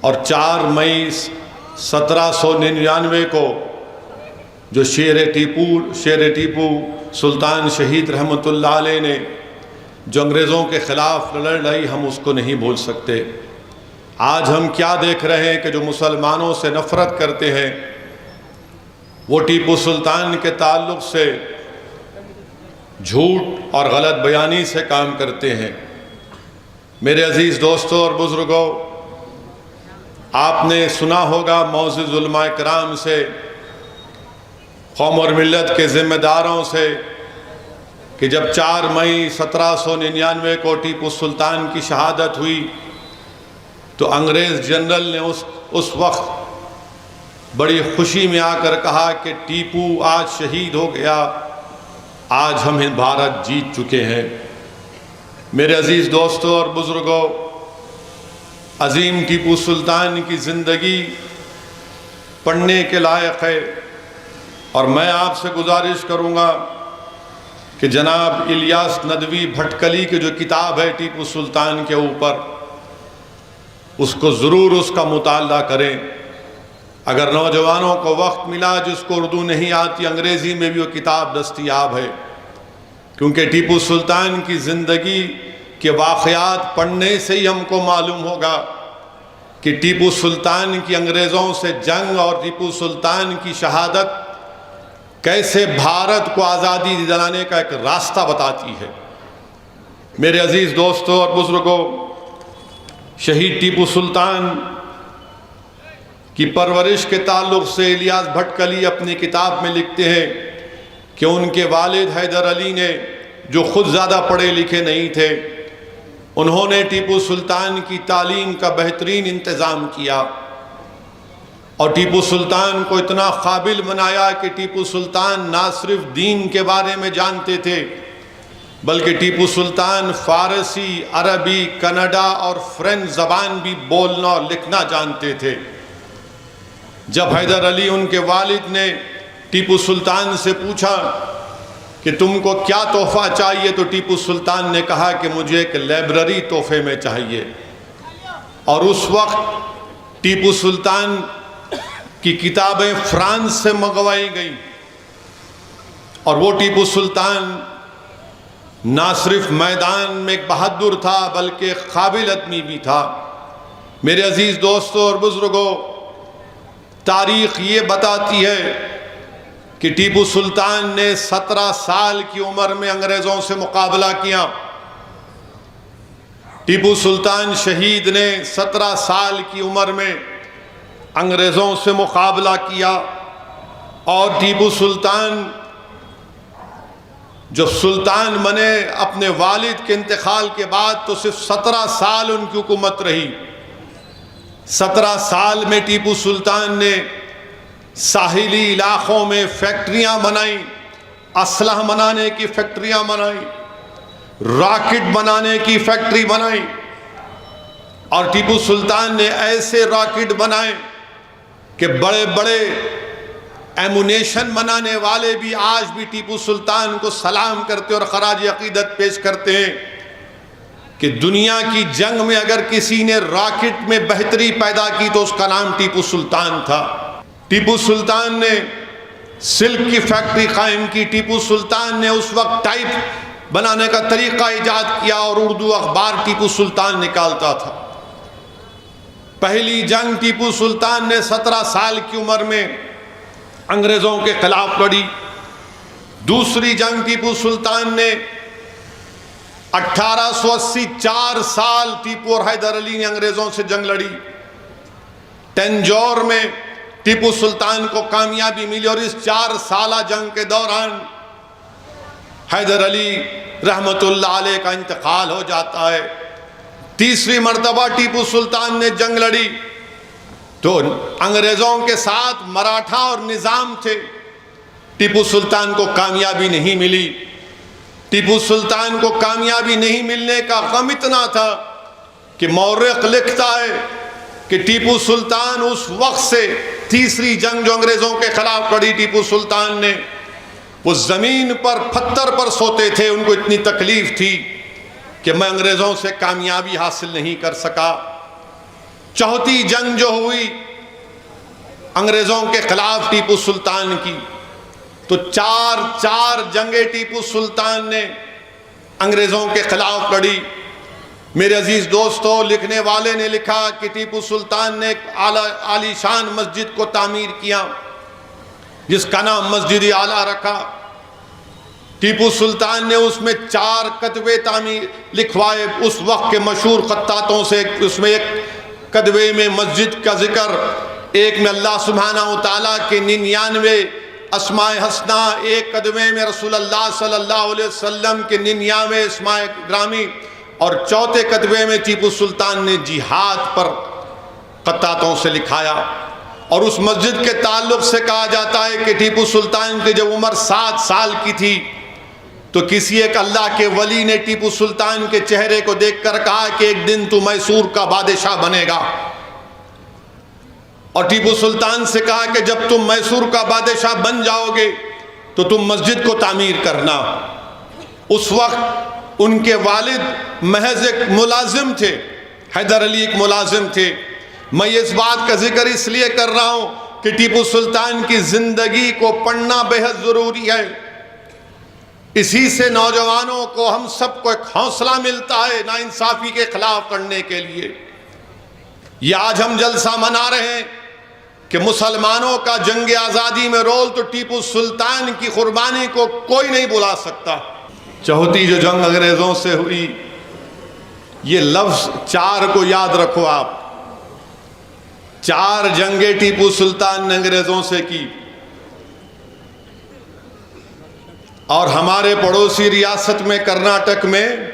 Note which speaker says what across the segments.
Speaker 1: और 4 मई 1799 को जो शेर टीपू सुल्तान शहीद रहमतुल्लाह अलैह ने जो अंग्रेज़ों के ख़िलाफ़ लड़ाई, हम उसको नहीं भूल सकते। आज हम क्या देख रहे हैं कि जो मुसलमानों से नफ़रत करते हैं वो टीपू सुल्तान के ताल्लुक़ से झूठ और गलत बयानी से काम करते हैं। मेरे अज़ीज़ दोस्तों और बुज़ुर्गों, आपने सुना होगा मौजूद उलमा कराम से, कौम और मिल्लत के ज़िम्मेदारों से कि जब 4 मई 1799 को टीपू सुल्तान की शहादत हुई तो अंग्रेज़ जनरल ने उस वक्त बड़ी खुशी में आकर कहा कि टीपू आज शहीद हो गया, आज हम भारत जीत चुके हैं। मेरे अज़ीज़ दोस्तों और बुज़ुर्गों, अज़ीम टीपू सुल्तान की ज़िंदगी पढ़ने के लायक है और मैं आपसे गुजारिश करूँगा कि जनाब इलियास नदवी भटकली की जो किताब है टीपू सुल्तान के ऊपर, उसको ज़रूर उसका मुताला करें। अगर नौजवानों को वक्त मिला जिसको उर्दू नहीं आती, अंग्रेज़ी में भी वो किताब दस्तयाब है, क्योंकि टीपू सुल्तान की ज़िंदगी के वाक़यात पढ़ने से ही हमको मालूम होगा कि टीपू सुल्तान की अंग्रेज़ों से जंग और टीपू सुल्तान की शहादत कैसे भारत को आज़ादी दिलाने का एक रास्ता बताती है। मेरे अज़ीज़ दोस्तों और बुज़ुर्गों, शहीद टीपू सुल्तान की परवरिश के ताल्लुक़ से इलियास भटकली अपनी किताब में लिखते हैं कि उनके वालिद हैदर अली ने, जो ख़ुद ज़्यादा पढ़े लिखे नहीं थे, उन्होंने टीपू सुल्तान की तालीम का बेहतरीन इंतज़ाम किया और टीपू सुल्तान को इतना काबिल बनाया कि टीपू सुल्तान ना सिर्फ दीन के बारे में जानते थे बल्कि टीपू सुल्तान फ़ारसी, अरबी, कन्नड़ा और फ्रेंच ज़बान भी बोलना और लिखना जानते थे। जब हैदर अली उनके वालिद ने टीपू सुल्तान से पूछा कि तुमको क्या तोहफ़ा चाहिए, तो टीपू सुल्तान ने कहा कि मुझे एक लाइब्रेरी तोहफे में चाहिए। और उस वक्त टीपू सुल्तान की किताबें फ्रांस से मंगवाई गई और वो टीपू सुल्तान ना सिर्फ मैदान में एक बहादुर था बल्कि एक काबिल आदमी भी था। मेरे अज़ीज़ दोस्तों और बुज़ुर्गों, तारीख़ ये बताती है कि टीपू सुल्तान ने 17 साल की उम्र में अंग्रेज़ों से मुकाबला किया। टीपू सुल्तान शहीद ने 17 साल की उम्र में अंग्रेज़ों से मुकाबला किया और टीपू सुल्तान जब सुल्तान बने अपने वालिद के इंतकाल के बाद तो सिर्फ 17 साल उनकी हुकूमत रही। 17 साल में टीपू सुल्तान ने साहिली इलाक़ों में फैक्ट्रियाँ बनाई, असलहा बनाने की फैक्ट्रियाँ बनाई, रॉकेट बनाने की फैक्ट्री बनाई और टीपू सुल्तान ने ऐसे रॉकेट बनाए कि बड़े बड़े एमुनेशन बनाने वाले भी आज भी टीपू सुल्तान को सलाम करते और खराज अकीदत पेश करते हैं कि दुनिया की जंग में अगर किसी ने रॉकेट में बेहतरी पैदा की तो उसका नाम टीपू सुल्तान था। टीपू सुल्तान ने सिल्क की फैक्ट्री कायम की। टीपू सुल्तान ने उस वक्त टाइप बनाने का तरीका ईजाद किया और उर्दू अखबार टीपू सुल्तान निकालता था। पहली जंग टीपू सुल्तान ने 17 साल की उम्र में अंग्रेज़ों के खिलाफ लड़ी। दूसरी जंग टीपू सुल्तान ने 1880 4 साल टीपू और हैदर अली ने अंग्रेज़ों से जंग लड़ी। तंजौर में टीपू सुल्तान को कामयाबी मिली और इस 4 साला जंग के दौरान हैदर अली रहमतुल्लाह अलैह का इंतकाल हो जाता है। तीसरी मर्तबा टीपू सुल्तान ने जंग लड़ी तो अंग्रेज़ों के साथ मराठा और निज़ाम थे। टीपू सुल्तान को कामयाबी नहीं मिली। टीपू सुल्तान को कामयाबी नहीं मिलने का गम इतना था कि मौर्रख लिखता है कि टीपू सुल्तान उस वक्त से तीसरी जंग जो अंग्रेज़ों के खिलाफ लड़ी टीपू सुल्तान ने, वो ज़मीन पर पत्थर पर सोते थे। उनको इतनी तकलीफ़ थी कि मैं अंग्रेज़ों से कामयाबी हासिल नहीं कर सका। चौथी जंग जो हुई अंग्रेज़ों के खिलाफ टीपू सुल्तान की, तो चार जंगें टीपू सुल्तान ने अंग्रेज़ों के खिलाफ लड़ी। मेरे अजीज़ दोस्तों, लिखने वाले ने लिखा कि टीपू सुल्तान ने एक आलीशान मस्जिद को तामीर किया जिसका नाम मस्जिद आला रखा। टीपू सुल्तान ने उसमें 4 कतबे तामीर लिखवाए उस वक्त के मशहूर खत्तातों से। उसमें एक कदवे में मस्जिद का जिक्र, एक में अल्लाह सुब्हानहू तआला के 99 अस्माए हसना, एक कदवे में रसूलुल्लाह सल्लल्लाहु अलैहि वसल्लम के 99 अस्माए ग्रामी, और चौथे कदवे में टीपू सुल्तान ने जिहाद पर खत्तातों से लिखाया। और उस मस्जिद के ताल्लुक से कहा जाता है कि टीपू सुल्तान की जब उम्र 7 साल की थी तो किसी एक अल्लाह के वली ने टीपू सुल्तान के चेहरे को देखकर कहा कि एक दिन तू मैसूर का बादशाह बनेगा। और टीपू सुल्तान से कहा कि जब तुम मैसूर का बादशाह बन जाओगे तो तुम मस्जिद को तामीर करना। उस वक्त उनके वालिद महज एक मुलाजिम थे, हैदर अली एक मुलाजिम थे। मैं इस बात का जिक्र इसलिए कर रहा हूं कि टीपू सुल्तान की जिंदगी को पढ़ना बेहद जरूरी है। इसी से नौजवानों को, हम सबको एक हौसला मिलता है नाइंसाफी के खिलाफ करने के लिए। ये आज हम जलसा मना रहे हैं कि मुसलमानों का जंग आज़ादी में रोल, तो टीपू सुल्तान की कुर्बानी को कोई नहीं बुला सकता। चौथी जो जंग अंग्रेज़ों से हुई, ये लफ्ज़ 4 को याद रखो आप। 4 जंगें टीपू सुल्तान ने अंग्रेज़ों से की। और हमारे पड़ोसी रियासत में कर्नाटक में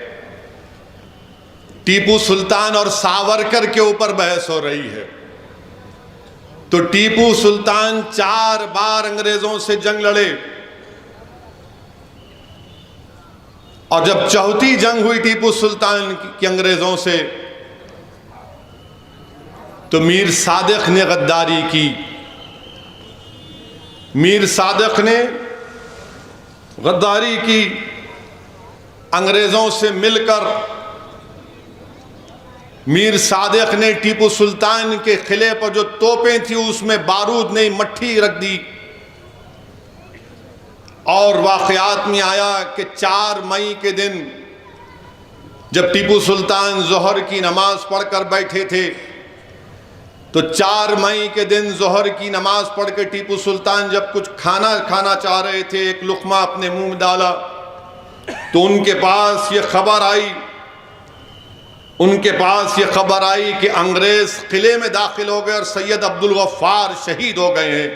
Speaker 1: टीपू सुल्तान और सावरकर के ऊपर बहस हो रही है। तो टीपू सुल्तान 4 बार अंग्रेजों से जंग लड़े, और जब चौथी जंग हुई टीपू सुल्तान की अंग्रेजों से, तो मीर सादिक ने गद्दारी की। मीर सादिक ने गद्दारी की, अंग्रेजों से मिलकर मीर सादिक ने टीपू सुल्तान के किले पर जो तोपें थी उसमें बारूद नहीं, मट्ठी रख दी। और वाक़यात में आया कि 4 मई के दिन जब टीपू सुल्तान ज़ोहर की नमाज पढ़कर बैठे थे, तो 4 मई के दिन ज़ोहर की नमाज पढ़ के टीपू सुल्तान जब कुछ खाना खाना चाह रहे थे, एक लुक़मा अपने मुंह में डाला, तो उनके पास ये खबर आई कि अंग्रेज़ किले में दाखिल हो गए और सैयद अब्दुल गफ्फार शहीद हो गए हैं।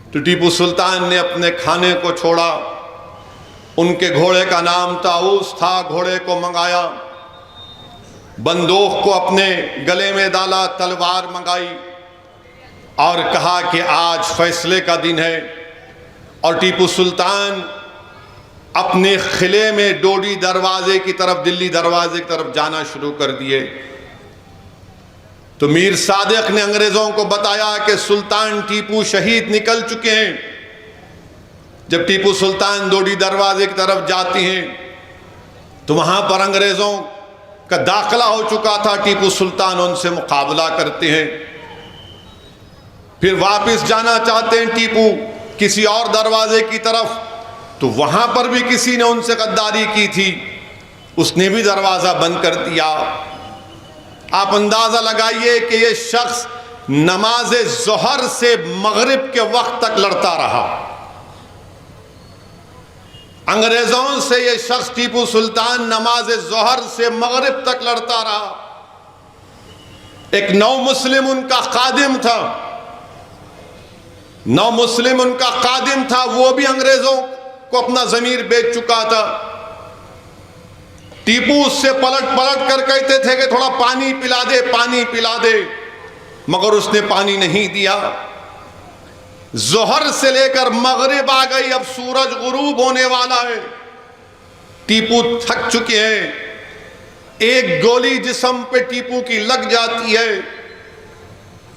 Speaker 1: तो टीपू सुल्तान ने अपने खाने को छोड़ा। उनके घोड़े का नाम ताऊस था, घोड़े को मंगाया, बंदूक को अपने गले में डाला, तलवार मंगाई और कहा कि आज फैसले का दिन है। और टीपू सुल्तान अपने किले में डोडी दरवाजे की तरफ, दिल्ली दरवाजे की तरफ जाना शुरू कर दिए। तो मीर सादिक ने अंग्रेजों को बताया कि सुल्तान टीपू शहीद निकल चुके हैं। जब टीपू सुल्तान डोडी दरवाजे की तरफ जाती हैं तो वहां पर अंग्रेजों का दाखिला हो चुका था। टीपू सुल्तान उनसे मुकाबला करते हैं, फिर वापस जाना चाहते हैं टीपू किसी और दरवाजे की तरफ, तो वहां पर भी किसी ने उनसे गद्दारी की थी, उसने भी दरवाजा बंद कर दिया। आप अंदाजा लगाइए कि यह शख्स नमाज ज़ोहर से मगरिब के वक्त तक लड़ता रहा। अंग्रेजों से यह शख्स टीपू सुल्तान नमाज ज़ोहर से मगरिब तक लड़ता रहा। एक नौ मुस्लिम उनका खादिम था, वो भी अंग्रेजों को अपना ज़मीर बेच चुका था। टीपू उससे पलट कर कहते थे कि थोड़ा पानी पिला दे, मगर उसने पानी नहीं दिया। ज़ोहर से लेकर मगरिब आ गई, अब सूरज गुरूब होने वाला है, टीपू थक चुके हैं। एक गोली जिस्म पे टीपू की लग जाती है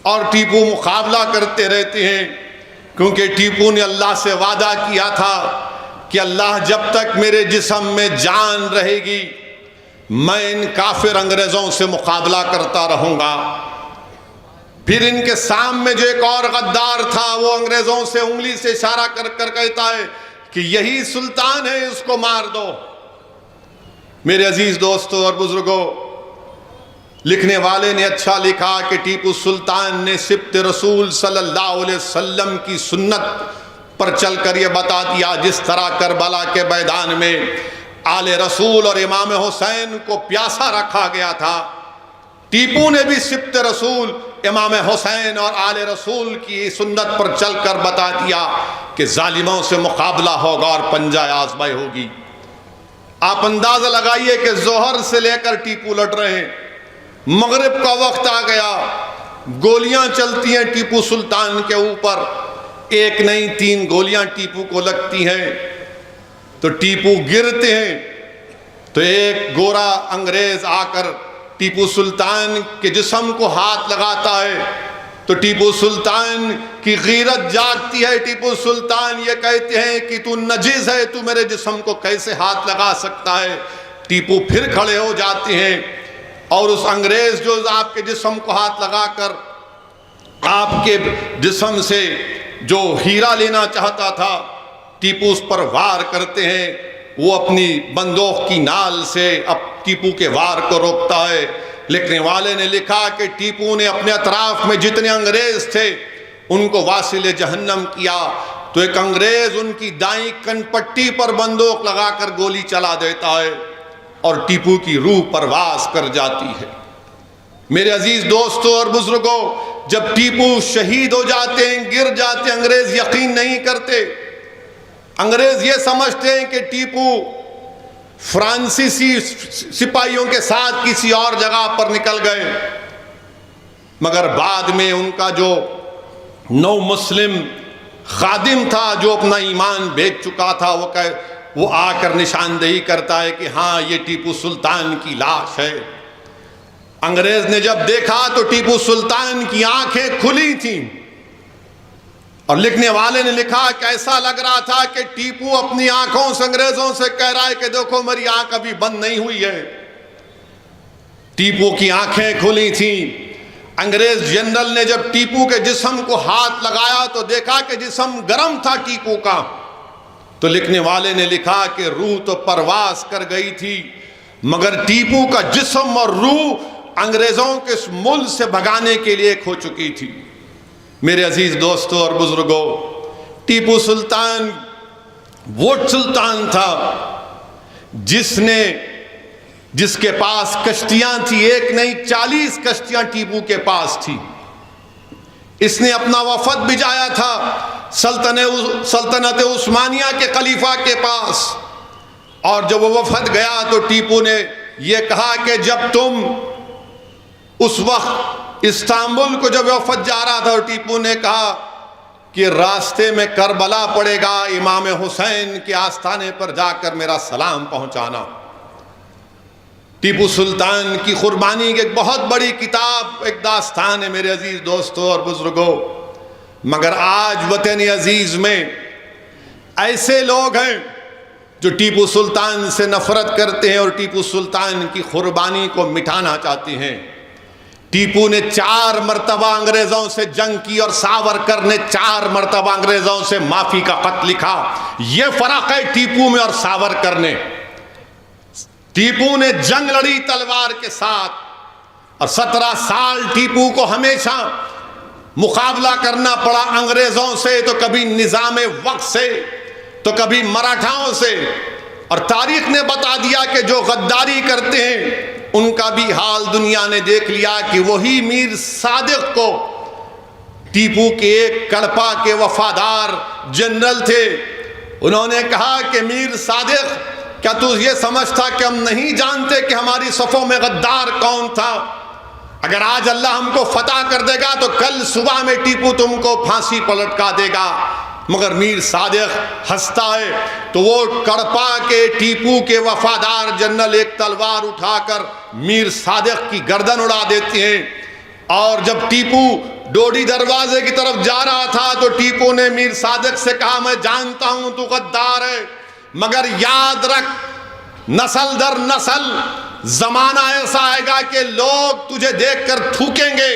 Speaker 1: और टीपू मुकाबला करते रहते हैं, क्योंकि टीपू ने अल्लाह से वादा किया था कि अल्लाह जब तक मेरे जिस्म में जान रहेगी, मैं इन काफिर अंग्रेजों से मुकाबला करता रहूंगा। फिर इनके सामने जो एक और गद्दार था, वो अंग्रेजों से उंगली से इशारा कर कर कहता है कि यही सुल्तान है, इसको मार दो। मेरे अजीज दोस्तों और बुजुर्गों, लिखने वाले ने अच्छा लिखा कि टीपू सुल्तान ने सिब्त रसूल सल्लल्लाहु अलैहि वसल्लम की सुन्नत पर चलकर यह बता दिया, जिस तरह करबला के मैदान में आले रसूल और इमाम हुसैन को प्यासा रखा गया था, टीपू ने भी सिब्त रसूल इमाम हुसैन और आले रसूल की सुन्नत पर चलकर बता दिया कि जालिमों से मुकाबला होगा और पंजा आजमाई होगी। आप अंदाजा लगाइए कि जोहर से लेकर टीपू लड़ रहे हैं, मगरिब का वक्त आ गया, गोलियां चलती हैं टीपू सुल्तान के ऊपर, एक नहीं 3 गोलियां टीपू को लगती हैं, तो टीपू गिरते हैं। तो एक गोरा अंग्रेज आकर टीपू सुल्तान के जिस्म को हाथ लगाता है, तो टीपू सुल्तान की गीरत जागती है। टीपू सुल्तान ये कहते हैं कि तू नजीस है, तू मेरे जिस्म को कैसे हाथ लगा सकता है। टीपू फिर खड़े हो जाते हैं और उस अंग्रेज जो आपके जिस्म को हाथ लगाकर आपके जिस्म से जो हीरा लेना चाहता था, टीपू उस पर वार करते हैं। वो अपनी बंदूक की नाल से अब टीपू के वार को रोकता है। लिखने वाले ने लिखा कि टीपू ने अपने अतराफ में जितने अंग्रेज थे उनको वासिले जहन्नम किया, तो एक अंग्रेज उनकी दाईं कनपट्टी पर बंदूक लगाकर गोली चला देता है और टीपू की रूह परवास कर जाती है। मेरे अजीज दोस्तों और बुजुर्गों, जब टीपू शहीद हो जाते हैं, गिर जाते, अंग्रेज यकीन नहीं करते। अंग्रेज ये समझते हैं कि टीपू फ्रांसीसी सिपाहियों के साथ किसी और जगह पर निकल गए, मगर बाद में उनका जो नौ मुस्लिम खादिम था जो अपना ईमान बेच चुका था, वो आकर निशानदेही करता है कि हाँ, ये टीपू सुल्तान की लाश है। अंग्रेज ने जब देखा तो टीपू सुल्तान की आंखें खुली थीं और लिखने वाले ने लिखा कि ऐसा लग रहा था कि टीपू अपनी आंखों से अंग्रेजों से कह रहा है कि देखो मेरी आंख अभी बंद नहीं हुई है। टीपू की आंखें खुली थीं। अंग्रेज जनरल ने जब टीपू के जिस्म को हाथ लगाया तो देखा कि जिस्म गर्म था टीपू का। तो लिखने वाले ने लिखा कि रूह तो परवास कर गई थी, मगर टीपू का जिस्म और रूह अंग्रेजों के इस मुल्क से भगाने के लिए खो चुकी थी। मेरे अजीज दोस्तों और बुजुर्गों, टीपू सुल्तान वो सुल्तान था जिसके पास कश्तियां थी, एक नहीं 40 कश्तियां टीपू के पास थी। इसने अपना वफद भिजाया था सल्तनत उस्मानिया के खलीफा के पास, और जब वो वफद गया तो टीपू ने यह कहा कि जब तुम उस वक्त इस्तांबुल को जब वफद जा रहा था, टीपू ने कहा कि रास्ते में करबला पड़ेगा, इमाम हुसैन के आस्थाने पर जाकर मेरा सलाम पहुंचाना। टीपू सुल्तान की कुर्बानी की एक बहुत बड़ी किताब, एक दास्तान है मेरे अजीज दोस्तों और बुजुर्गों। मगर आज वतन अजीज में ऐसे लोग हैं जो टीपू सुल्तान से नफरत करते हैं और टीपू सुल्तान की कुर्बानी को मिटाना चाहते हैं। टीपू ने 4 मरतबा अंग्रेजों से जंग की और सावरकर ने 4 मरतबा अंग्रेजों से माफी का खत लिखा। यह फर्क है टीपू में और सावरकर ने। टीपू ने जंग लड़ी तलवार के साथ और 17 साल टीपू को हमेशा मुकाबला करना पड़ा अंग्रेजों से, तो कभी निजाम वक्त से, तो कभी मराठाओं से। और तारीख ने बता दिया कि जो गद्दारी करते हैं उनका भी हाल दुनिया ने देख लिया कि वही मीर सादिक को, टीपू के एक कड़पा के वफादार जनरल थे, उन्होंने कहा कि मीर सादिक, क्या तू ये समझता कि हम नहीं जानते कि हमारी सफ़ों में गद्दार कौन था? अगर आज अल्लाह हमको फतह कर देगा तो कल सुबह में टीपू तुमको फांसी पर लटका देगा। मगर मीर सादिक हंसता है, तो वो कड़पा के टीपू के वफादार जनरल एक तलवार उठाकर मीर सादिक की गर्दन उड़ा देते हैं। और जब टीपू डोडी दरवाजे की तरफ जा रहा था तो टीपू ने मीर सादिक से कहा, मैं जानता हूं तू गद्दार है, मगर याद रख, नस्ल दर नस्ल जमाना ऐसा आएगा कि लोग तुझे देखकर थूकेंगे,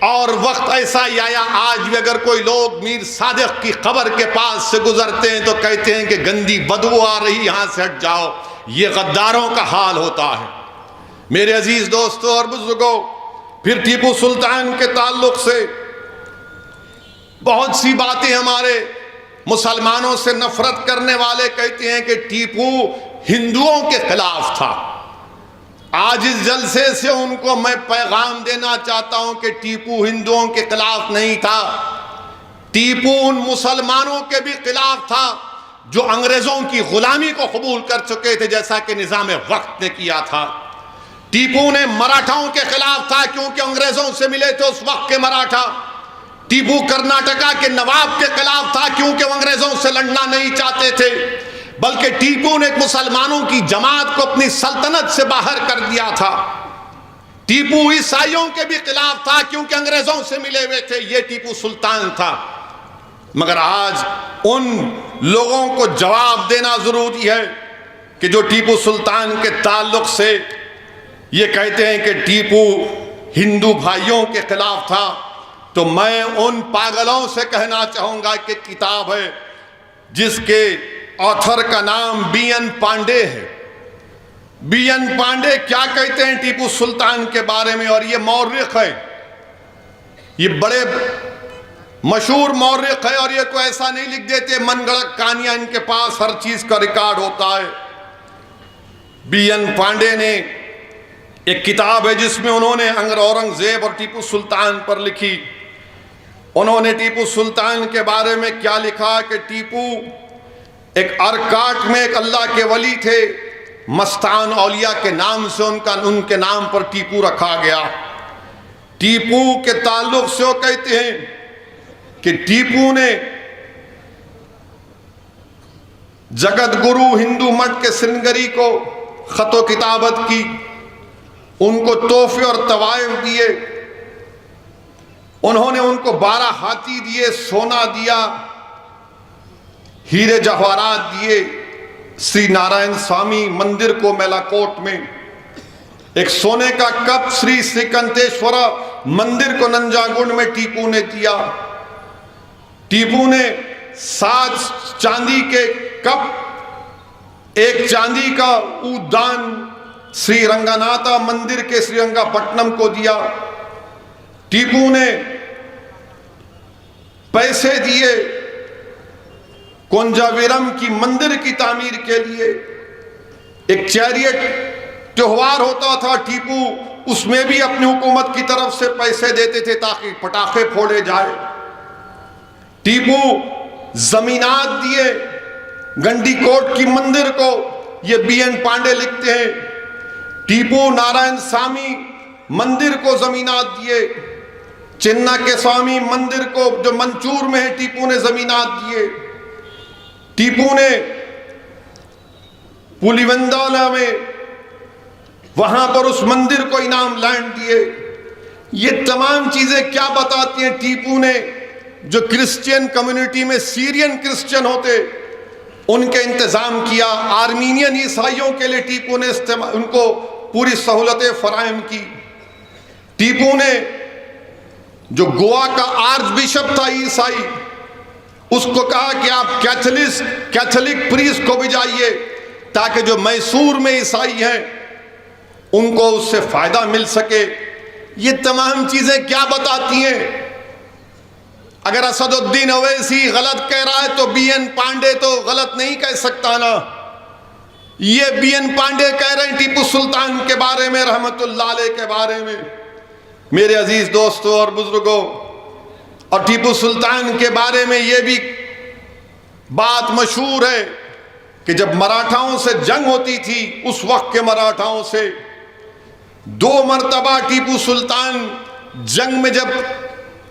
Speaker 1: और वक्त ऐसा ही आया, आज भी अगर कोई लोग मीर सादिक की कब्र के पास से गुजरते हैं तो कहते हैं कि गंदी बदबू आ रही, यहां से हट जाओ। ये गद्दारों का हाल होता है। मेरे अजीज दोस्तों और बुजुर्गों, फिर टीपू सुल्तान के ताल्लुक से बहुत सी बातें हमारे मुसलमानों से नफरत करने वाले कहते हैं कि टीपू हिंदुओं के खिलाफ था। आज इस जलसे से उनको मैं पैगाम देना चाहता हूं कि टीपू हिंदुओं के खिलाफ नहीं था, टीपू उन मुसलमानों के भी खिलाफ था जो अंग्रेजों की गुलामी को कबूल कर चुके थे, जैसा कि निजाम वक्त ने किया था। टीपू ने मराठाओं के खिलाफ था क्योंकि अंग्रेजों से मिले थे उस वक्त के मराठा। टीपू कर्नाटका के नवाब के खिलाफ था क्योंकि वो अंग्रेजों से लड़ना नहीं चाहते थे, बल्कि टीपू ने मुसलमानों की जमात को अपनी सल्तनत से बाहर कर दिया था। टीपू ईसाइयों के भी खिलाफ था क्योंकि अंग्रेजों से मिले हुए थे। ये टीपू सुल्तान था। मगर आज उन लोगों को जवाब देना जरूरी है कि जो टीपू सुल्तान के ताल्लुक से ये कहते हैं कि टीपू हिंदू भाइयों के खिलाफ था। तो मैं उन पागलों से कहना चाहूंगा कि किताब है जिसके ऑथर का नाम बीएन पांडे है। बीएन पांडे क्या कहते हैं टीपू सुल्तान के बारे में, और ये मौर्रिख है, ये बड़े मशहूर मौर्रिख है, और ये कोई ऐसा नहीं लिख देते मनगढ़ंत कहानियां, इनके पास हर चीज का रिकॉर्ड होता है। बीएन पांडे ने एक किताब है जिसमें उन्होंने औरंगजेब और टीपू सुल्तान पर लिखी। उन्होंने टीपू सुल्तान के बारे में क्या लिखा कि टीपू एक अरकाट में एक अल्लाह के वली थे, मस्तान औलिया के नाम से उनके नाम पर टीपू रखा गया। टीपू के ताल्लुक से वो कहते हैं कि टीपू ने जगत गुरु हिंदू मठ के सिंगरी को खतो किताबत की, उनको तोहफे और तवाइफ दिए, उन्होंने उनको 12 हाथी दिए, सोना दिया, हीरे जवाहरात दिए। श्री नारायण स्वामी मंदिर को मेलाकोट में, एक सोने का कप श्री श्रीकंतेश्वर मंदिर को नंजागुंड में टीपू ने दिया। टीपू ने 7 चांदी के कप, एक चांदी का उद्यान श्री रंगनाथा मंदिर के श्रीरंगापट्टनम को दिया। टीपू ने पैसे दिए कोंजावीरम की मंदिर की तामीर के लिए। एक चैरियट त्योहार होता था, टीपू उसमें भी अपनी हुकूमत की तरफ से पैसे देते थे ताकि पटाखे फोड़े जाए। टीपू जमीनात दिए गंडीकोट की मंदिर को, ये बीएन पांडे लिखते हैं। टीपू नारायण स्वामी मंदिर को जमीनात दिए, चिन्ना के स्वामी मंदिर को जो मंचूर में है टीपू ने जमीनात दिए। टीपू ने पुलिवंदाला में वहां पर उस मंदिर को इनाम लैंड दिए। ये तमाम चीजें क्या बताती हैं, टीपू ने जो क्रिश्चियन कम्युनिटी में सीरियन क्रिश्चियन होते उनके इंतजाम किया। आर्मीनियन ईसाइयों के लिए टीपू ने उनको पूरी सहूलतें फराहम की। टीपू ने जो गोवा का आर्च बिशप था ईसाई, उसको कहा कि आप कैथोलिक प्रीस्ट को भिजाइए ताकि जो मैसूर में ईसाई हैं उनको उससे फायदा मिल सके। ये तमाम चीजें क्या बताती हैं? अगर असदुद्दीन ओवैसी गलत कह रहा है तो बीएन पांडे तो गलत नहीं कह सकता ना। ये बीएन पांडे कह रहे हैं टीपू सुल्तान के बारे में, रहमतुल्लाह अलैह के बारे में। मेरे अजीज दोस्तों और बुजुर्गों, और टीपू सुल्तान के बारे में ये भी बात मशहूर है कि जब मराठाओं से जंग होती थी, उस वक्त के मराठाओं से 2 मरतबा टीपू सुल्तान जंग में जब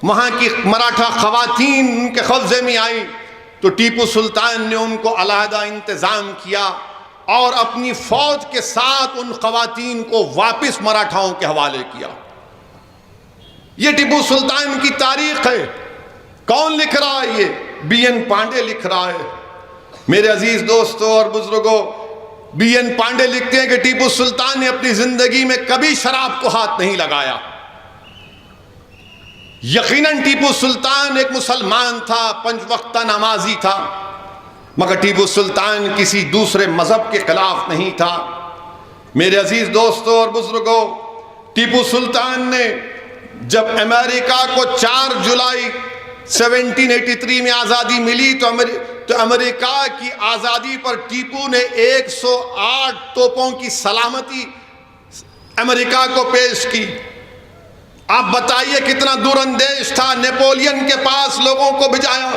Speaker 1: वहां की मराठा खवातीन उनके कब्जे में आई तो टीपू सुल्तान ने उनको अलहदा इंतजाम किया और अपनी फौज के साथ उन खवातीन को वापस मराठाओं के हवाले किया। ये टीपू सुल्तान की तारीख है। कौन लिख रहा है? ये बीएन पांडे लिख रहा है। मेरे अजीज दोस्तों और बुजुर्गों, बीएन पांडे लिखते हैं कि टीपू सुल्तान ने अपनी जिंदगी में कभी शराब को हाथ नहीं लगाया। यकीनन टीपू सुल्तान एक मुसलमान था, पंच वक्ता नमाजी था, मगर टीपू सुल्तान किसी दूसरे मजहब के खिलाफ नहीं था। मेरे अजीज दोस्तों और बुजुर्गों, टीपू सुल्तान ने जब अमेरिका को 4 जुलाई 1783 में आज़ादी मिली तो अमेरिका की आज़ादी पर टीपू ने 108 तोपों की सलामती अमेरिका को पेश की। आप बताइए कितना दूरंदेश था। नेपोलियन के पास लोगों को भिजाया।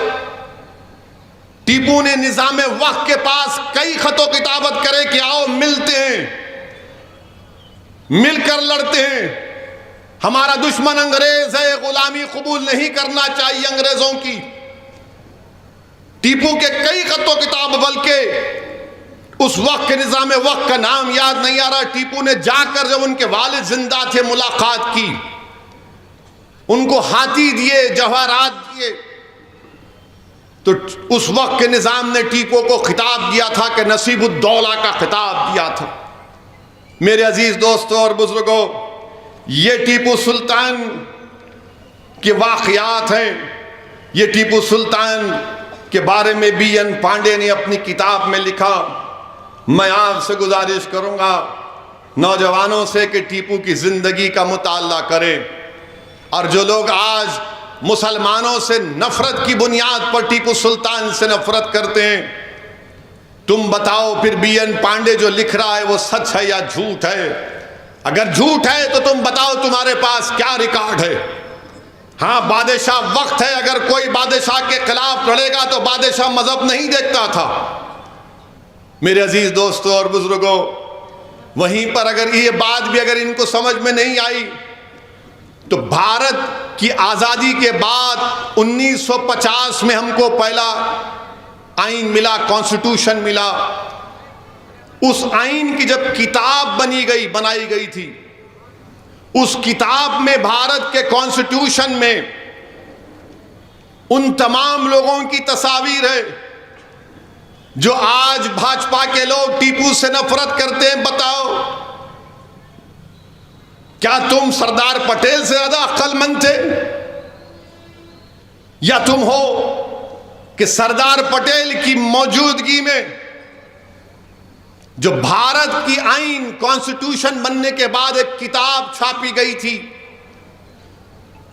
Speaker 1: टीपू ने निजाम वक्त के पास कई खतों किताबत करे कि आओ मिलते हैं, मिलकर लड़ते हैं। हमारा दुश्मन अंग्रेज है, गुलामी कबूल नहीं करना चाहिए अंग्रेजों की। टीपू के कई खतों किताब, बल्कि उस वक्त के निजाम वक्त का नाम याद नहीं आ रहा। टीपू ने जाकर जब उनके वालिद जिंदा थे मुलाकात की, उनको हाथी दिए, जवाहरात दिए, तो उस वक्त के निजाम ने टीपू को खिताब दिया था कि नसीबुद्दौला का खिताब दिया था। मेरे अजीज दोस्तों और बुजुर्गों, ये टीपू सुल्तान के वाक़यात हैं। ये टीपू सुल्तान के बारे में बीएन पांडे ने अपनी किताब में लिखा। मैं आपसे गुजारिश करूंगा नौजवानों से कि टीपू की ज़िंदगी का मुताला करें। और जो लोग आज मुसलमानों से नफरत की बुनियाद पर टीपू सुल्तान से नफरत करते हैं, तुम बताओ फिर बीएन पांडे जो लिख रहा है वो सच है या झूठ है? अगर झूठ है तो तुम बताओ तुम्हारे पास क्या रिकॉर्ड है। हाँ, बादशाह वक्त है, अगर कोई बादशाह के खिलाफ लड़ेगा तो बादशाह मजहब नहीं देखता था। मेरे अजीज दोस्तों और बुजुर्गों, वहीं पर अगर ये बात भी अगर इनको समझ में नहीं आई तो भारत की आज़ादी के बाद 1950 में हमको पहला आइन मिला, कॉन्स्टिट्यूशन मिला। उस आइन की जब किताब बनाई गई थी, उस किताब में भारत के कॉन्स्टिट्यूशन में उन तमाम लोगों की तस्वीर है जो आज भाजपा के लोग टीपू से नफरत करते हैं। बताओ, क्या तुम सरदार पटेल से ज्यादा अक्लमंद थे? या तुम हो कि सरदार पटेल की मौजूदगी में जो भारत की आइन कॉन्स्टिट्यूशन बनने के बाद एक किताब छापी गई थी,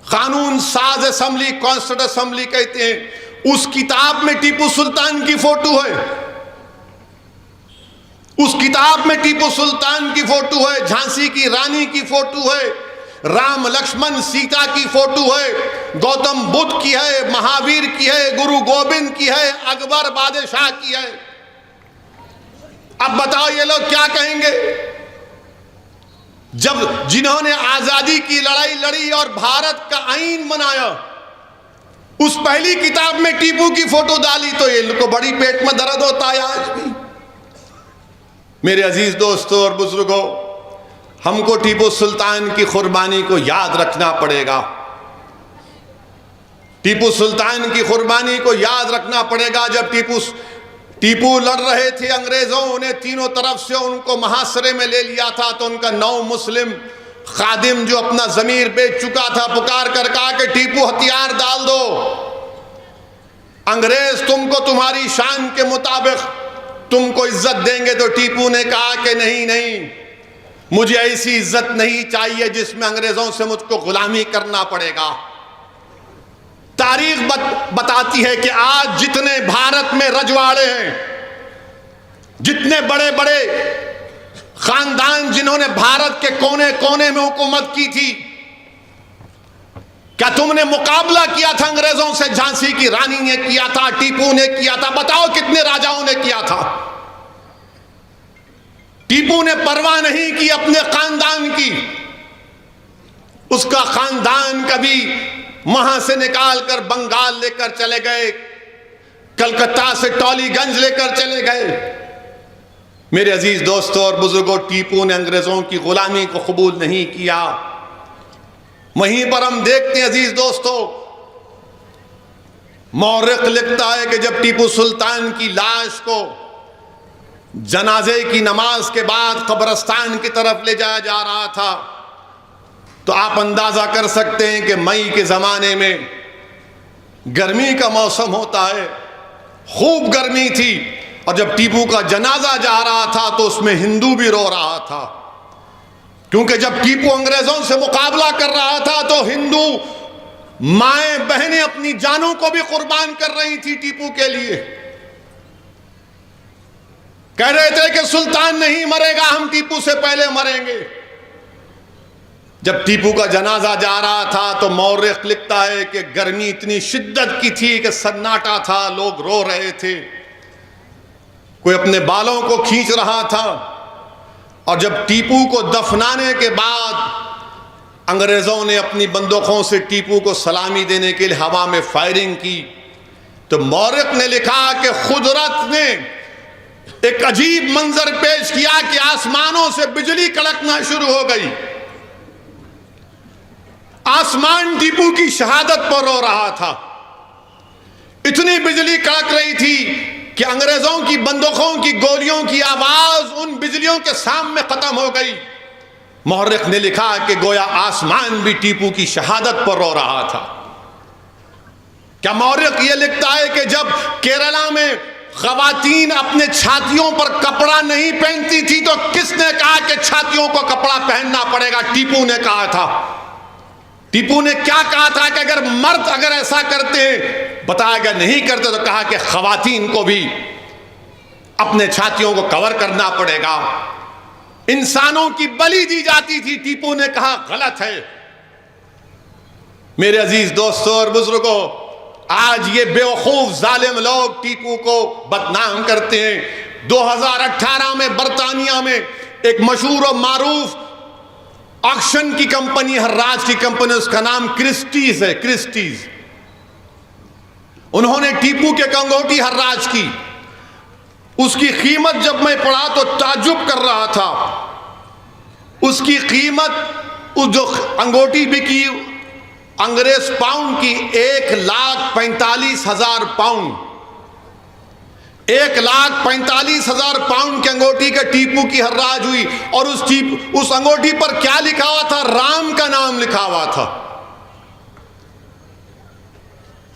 Speaker 1: कानून साज असेंबली, कॉन्स्टिट्यूट असेंबली कहते हैं, उस किताब में टीपू सुल्तान की फोटो है। उस किताब में टीपू सुल्तान की फोटो है, झांसी की रानी की फोटो है, राम लक्ष्मण सीता की फोटो है, गौतम बुद्ध की है, महावीर की है, गुरु गोविंद की है, अकबर बादशाह की है। अब बताओ ये लोग क्या कहेंगे जब जिन्होंने आजादी की लड़ाई लड़ी और भारत का आईन बनाया, उस पहली किताब में टीपू की फोटो डाली तो ये लोग को बड़ी पेट में दर्द होता है आज भी। मेरे अजीज दोस्तों और बुजुर्गों, हमको टीपू सुल्तान की कुर्बानी को याद रखना पड़ेगा। टीपू सुल्तान की कुर्बानी को याद रखना पड़ेगा। जब टीपू लड़ रहे थे अंग्रेजों ने तीनों तरफ से उनको मुहासरे में ले लिया था, तो उनका 9 मुस्लिम खादिम जो अपना जमीर बेच चुका था, पुकार कर कहा कि टीपू हथियार डाल दो, अंग्रेज तुमको तुम्हारी शान के मुताबिक तुमको इज्जत देंगे। तो टीपू ने कहा कि नहीं नहीं, मुझे ऐसी इज्जत नहीं चाहिए जिसमें अंग्रेजों से मुझको गुलामी करना पड़ेगा। तारीख बताती है कि आज जितने भारत में रजवाड़े हैं, जितने बड़े बड़े खानदान जिन्होंने भारत के कोने कोने में हुकूमत की थी, क्या तुमने मुकाबला किया था अंग्रेजों से? झांसी की रानी ने किया था, टीपू ने किया था। बताओ कितने राजाओं ने किया था? टीपू ने परवाह नहीं की अपने खानदान की। उसका खानदान कभी वहां से निकालकर बंगाल लेकर चले गए, कलकत्ता से टॉलीगंज लेकर चले गए। मेरे अजीज दोस्तों और बुजुर्गों, टीपू ने अंग्रेजों की गुलामी को कबूल नहीं किया। वहीं पर हम देखते हैं अजीज दोस्तों, मौरख लिखता है कि जब टीपू सुल्तान की लाश को जनाजे की नमाज के बाद कब्रिस्तान की तरफ ले जाया जा रहा था, तो आप अंदाजा कर सकते हैं कि मई के ज़माने में गर्मी का मौसम होता है, खूब गर्मी थी, और जब टीपू का जनाजा जा रहा था तो उसमें हिंदू भी रो रहा था, क्योंकि जब टीपू अंग्रेजों से मुकाबला कर रहा था तो हिंदू माएं बहनें अपनी जानों को भी कुर्बान कर रही थी टीपू के लिए। कह रहे थे कि सुल्तान नहीं मरेगा, हम टीपू से पहले मरेंगे। जब टीपू का जनाजा जा रहा था तो मौर्रिख लिखता है कि गर्मी इतनी शिद्दत की थी कि सन्नाटा था, लोग रो रहे थे, कोई अपने बालों को खींच रहा था। और जब टीपू को दफनाने के बाद अंग्रेजों ने अपनी बंदूकों से टीपू को सलामी देने के लिए हवा में फायरिंग की, तो मौर्रिख ने लिखा कि कुदरत ने एक अजीब मंजर पेश किया कि आसमानों से बिजली कड़कना शुरू हो गई। आसमान टीपू की शहादत पर रो रहा था, इतनी बिजली कड़क रही थी कि अंग्रेजों की बंदूकों की गोलियों की आवाज उन बिजलियों के सामने खत्म हो गई। मौर्रिख ने लिखा कि गोया आसमान भी टीपू की शहादत पर रो रहा था। क्या मौर्रिख यह लिखता है कि जब केरला में खवातीन अपने छातियों पर कपड़ा नहीं पहनती थी तो किसने कहा कि छातियों को कपड़ा पहनना पड़ेगा? टीपू ने कहा था। टीपू ने क्या कहा था कि अगर मर्द अगर ऐसा करते हैं, बताया गया नहीं करते, तो कहा कि खवातीन को भी अपने छातियों को कवर करना पड़ेगा। इंसानों की बलि दी जाती थी, टीपू ने कहा गलत है। मेरे अजीज दोस्तों और बुजुर्गों, आज ये बेवकूफ जालिम लोग टीपू को बदनाम करते हैं। 2018 में बरतानिया में एक मशहूर और मारूफ ऑक्शन की कंपनी, हर्राज की कंपनी, उसका नाम क्रिस्टीज है, क्रिस्टीज। उन्होंने टीपू के अंगूठी हर्राज की। उसकी कीमत जब मैं पढ़ा तो ताज्जुब कर रहा था। उसकी कीमत, उस जो अंगूठी बिकी अंग्रेज पाउंड की, 1,45,000 पाउंड, 1,45,000 पाउंड की अंगूठी का टीपू की हर्राज हुई। और उस अंगूठी पर क्या लिखा हुआ था? राम का नाम लिखा हुआ था।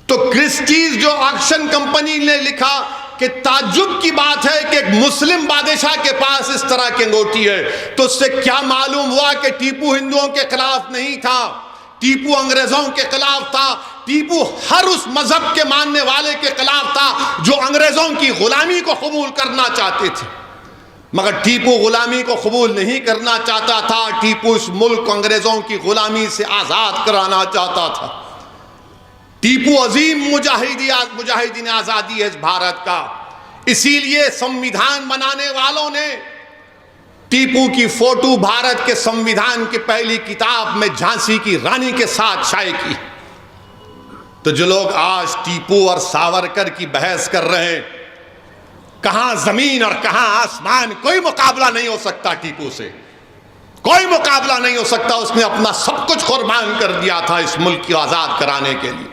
Speaker 1: तो क्रिस्टीज जो ऑक्शन कंपनी ने लिखा कि ताज्जुब की बात है कि एक मुस्लिम बादशाह के पास इस तरह की अंगूठी है, तो उससे क्या मालूम हुआ कि टीपू हिंदुओं के खिलाफ नहीं था, टीपू अंग्रेजों के खिलाफ था। टीपू हर उस मजहब के मानने वाले के खिलाफ था जो अंग्रेजों की गुलामी को कबूल करना चाहते थे। मगर टीपू गुलामी को कबूल नहीं करना चाहता था। टीपू इस मुल्क को अंग्रेजों की गुलामी से आजाद कराना चाहता था। टीपू अजीम मुजाहिदीन आजादी है इस भारत का। इसीलिए संविधान बनाने वालों ने टीपू की फोटो भारत के संविधान की पहली किताब में झांसी की रानी के साथ शाये की। तो जो लोग आज टीपू और सावरकर की बहस कर रहे हैं, कहां जमीन और कहां आसमान, कोई मुकाबला नहीं हो सकता टीपू से, कोई मुकाबला नहीं हो सकता। उसने अपना सब कुछ कुर्बान कर दिया था इस मुल्क को आजाद कराने के लिए।